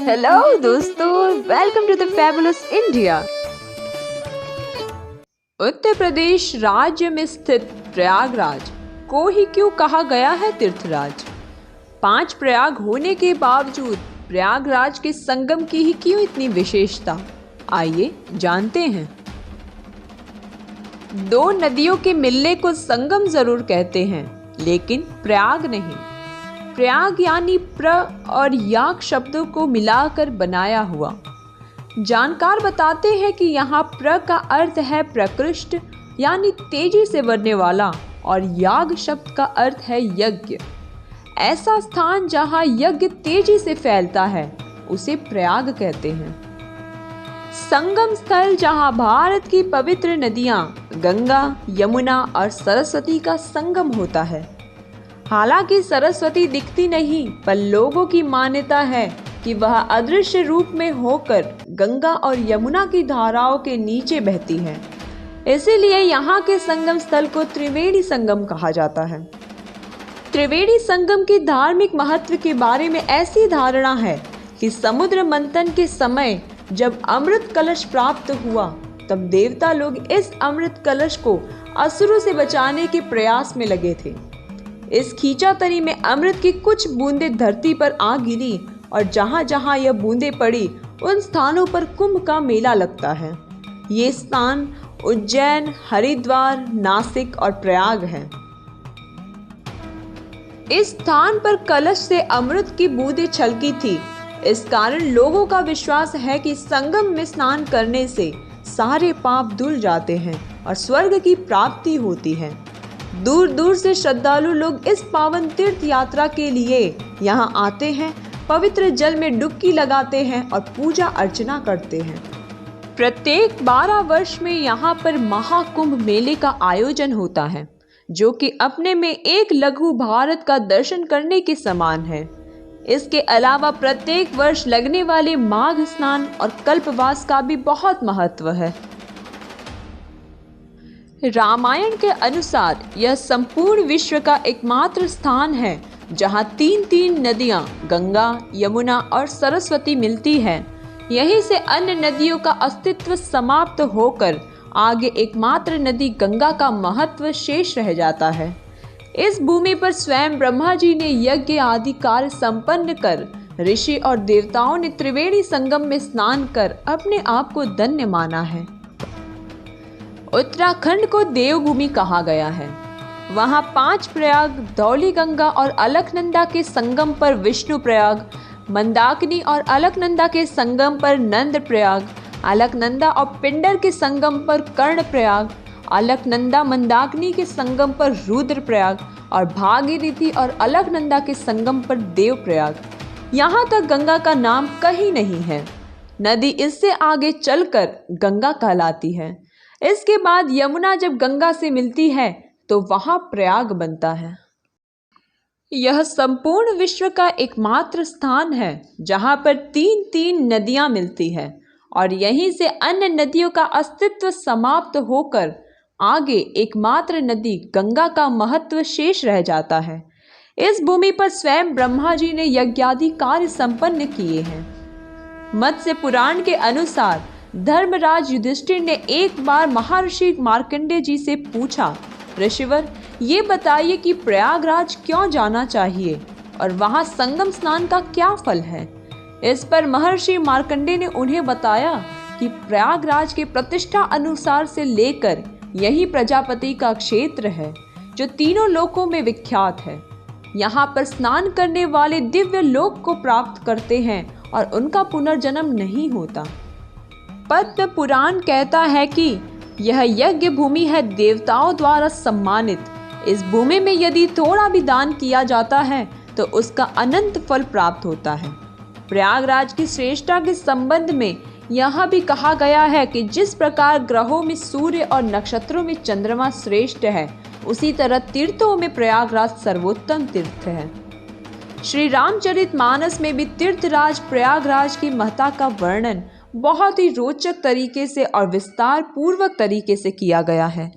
Hello दोस्तों, welcome to the fabulous India. Uttar Pradesh राज्य में स्थित प्रयागराज को ही क्यों कहा गया है तीर्थराज? 5 प्रयाग होने के बावजूद प्रयागराज के संगम की ही क्यों इतनी विशेषता? आइए जानते हैं। 2 नदियों के मिलने को संगम जरूर कहते हैं, लेकिन प्रयाग नहीं। प्रयाग यानी प्र और याग शब्दों को मिलाकर बनाया हुआ। जानकार बताते हैं कि यहाँ प्र का अर्थ है प्रकृष्ट यानी तेजी से बढ़ने वाला, और याग शब्द का अर्थ है यज्ञ। ऐसा स्थान जहाँ यज्ञ तेजी से फैलता है उसे प्रयाग कहते हैं। संगम स्थल जहाँ भारत की पवित्र नदियाँ गंगा, यमुना और सरस्वती का संगम होता है। हालांकि सरस्वती दिखती नहीं, पर लोगों की मान्यता है कि वह अदृश्य रूप में होकर गंगा और यमुना की धाराओं के नीचे बहती है। इसीलिए यहाँ के संगम स्थल को त्रिवेणी संगम कहा जाता है। त्रिवेणी संगम की धार्मिक महत्व के बारे में ऐसी धारणा है कि समुद्र मंथन के समय जब अमृत कलश प्राप्त हुआ, तब देवता लोग इस अमृत कलश को असुरों से बचाने के प्रयास में लगे थे। इस खींचातनी में अमृत की कुछ बूंदें धरती पर आ गिरी, और जहां जहां यह बूंदें पड़ी उन स्थानों पर कुंभ का मेला लगता है। ये स्थान उज्जैन, हरिद्वार, नासिक और प्रयाग है। इस स्थान पर कलश से अमृत की बूंदें छलकी थी। इस कारण लोगों का विश्वास है कि संगम में स्नान करने से सारे पाप धुल जाते हैं और स्वर्ग की प्राप्ति होती है। दूर दूर से श्रद्धालु लोग इस पावन तीर्थ यात्रा के लिए यहाँ आते हैं, पवित्र जल में डुबकी लगाते हैं और पूजा अर्चना करते हैं। प्रत्येक 12 वर्ष में यहाँ पर महाकुंभ मेले का आयोजन होता है, जो कि अपने में एक लघु भारत का दर्शन करने के समान है। इसके अलावा प्रत्येक वर्ष लगने वाले माघ स्नान और कल्पवास का भी बहुत महत्व है। रामायण के अनुसार यह संपूर्ण विश्व का एकमात्र स्थान है जहां 3 नदियां गंगा, यमुना और सरस्वती मिलती हैं। यहीं से अन्य नदियों का अस्तित्व समाप्त होकर आगे एकमात्र नदी गंगा का महत्व शेष रह जाता है। इस भूमि पर स्वयं ब्रह्मा जी ने यज्ञ आदि कार्य संपन्न कर ऋषि और देवताओं ने त्रिवेणी संगम में स्नान कर अपने आप को धन्य माना है। उत्तराखंड को देवभूमि कहा गया है। वहाँ 5 प्रयाग, धौली गंगा और अलकनंदा के संगम पर विष्णु प्रयाग, मंदाकिनी और अलकनंदा के संगम पर नंद प्रयाग, अलकनंदा और पिंडर के संगम पर कर्ण प्रयाग, अलकनंदा मंदाकिनी के संगम पर रुद्र प्रयाग और भागीरथी और अलकनंदा के संगम पर देव प्रयाग। यहाँ तक गंगा का नाम कहीं नहीं है। नदी इससे आगे चलकर गंगा कहलाती है। इसके बाद यमुना जब गंगा से मिलती है तो वहां प्रयाग बनता है। यह संपूर्ण विश्व का एकमात्र स्थान है जहां पर 3 नदियां मिलती है, और यहीं से अन्य नदियों का अस्तित्व समाप्त होकर आगे एकमात्र नदी गंगा का महत्व शेष रह जाता है। इस भूमि पर स्वयं ब्रह्मा जी ने यज्ञादि कार्य संपन्न किए हैं। मत्स्य पुराण के अनुसार धर्मराज युधिष्ठिर ने एक बार महर्षि मार्कंडेय जी से पूछा, ऋषिवर, ये बताइए कि प्रयागराज क्यों जाना चाहिए और वहाँ संगम स्नान का क्या फल है? इस पर महर्षि मार्कंडेय ने उन्हें बताया कि प्रयागराज के प्रतिष्ठा अनुसार से लेकर यही प्रजापति का क्षेत्र है, जो 3 लोकों में विख्यात है। यहाँ पर स्नान करने वाले दिव्य लोक को प्राप्त करते हैं और उनका पुनर्जन्म नहीं होता। पद्म पुराण कहता है कि यह यज्ञ भूमि है देवताओं द्वारा सम्मानित। इस भूमि में यदि थोड़ा भी दान किया जाता है तो उसका अनंत फल प्राप्त होता है। प्रयागराज की श्रेष्ठता के संबंध में यह भी कहा गया है कि जिस प्रकार ग्रहों में सूर्य और नक्षत्रों में चंद्रमा श्रेष्ठ है, उसी तरह तीर्थों में प्रयागराज सर्वोत्तम तीर्थ है। श्री रामचरितमानस में भी तीर्थराज प्रयागराज की महत्ता का वर्णन बहुत ही रोचक तरीके से और विस्तार पूर्वक तरीके से किया गया है।